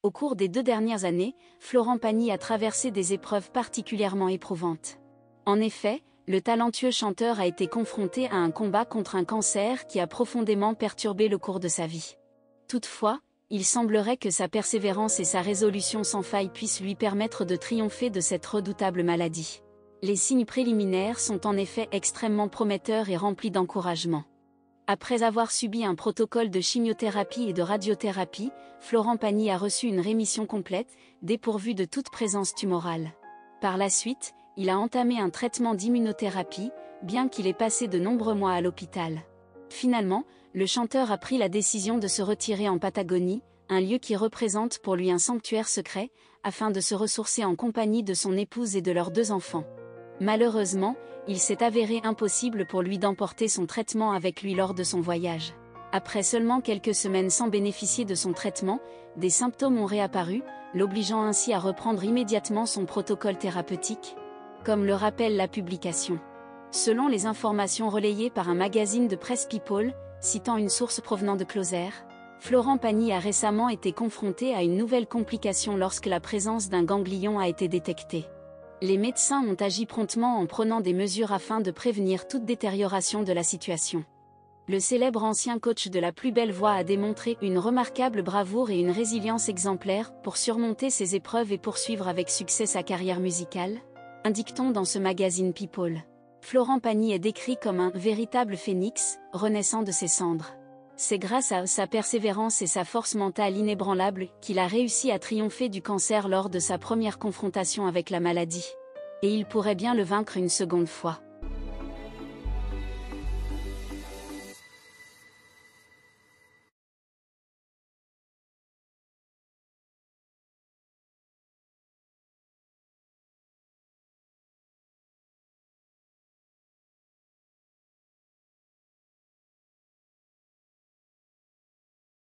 Au cours des 2 dernières années, Florent Pagny a traversé des épreuves particulièrement éprouvantes. En effet, le talentueux chanteur a été confronté à un combat contre un cancer qui a profondément perturbé le cours de sa vie. Toutefois, il semblerait que sa persévérance et sa résolution sans faille puissent lui permettre de triompher de cette redoutable maladie. Les signes préliminaires sont en effet extrêmement prometteurs et remplis d'encouragement. Après avoir subi un protocole de chimiothérapie et de radiothérapie, Florent Pagny a reçu une rémission complète, dépourvue de toute présence tumorale. Par la suite, il a entamé un traitement d'immunothérapie, bien qu'il ait passé de nombreux mois à l'hôpital. Finalement, le chanteur a pris la décision de se retirer en Patagonie, un lieu qui représente pour lui un sanctuaire secret, afin de se ressourcer en compagnie de son épouse et de leurs 2 enfants. Malheureusement, il s'est avéré impossible pour lui d'emporter son traitement avec lui lors de son voyage. Après seulement quelques semaines sans bénéficier de son traitement, des symptômes ont réapparu, l'obligeant ainsi à reprendre immédiatement son protocole thérapeutique, comme le rappelle la publication. Selon les informations relayées par un magazine de presse People, citant une source provenant de Closer, Florent Pagny a récemment été confronté à une nouvelle complication lorsque la présence d'un ganglion a été détectée. Les médecins ont agi promptement en prenant des mesures afin de prévenir toute détérioration de la situation. Le célèbre ancien coach de la plus belle voix a démontré une remarquable bravoure et une résilience exemplaires pour surmonter ces épreuves et poursuivre avec succès sa carrière musicale, indique-t-on dans ce magazine People. Florent Pagny est décrit comme un véritable phénix, renaissant de ses cendres. C'est grâce à sa persévérance et sa force mentale inébranlable qu'il a réussi à triompher du cancer lors de sa première confrontation avec la maladie. Et il pourrait bien le vaincre une seconde fois.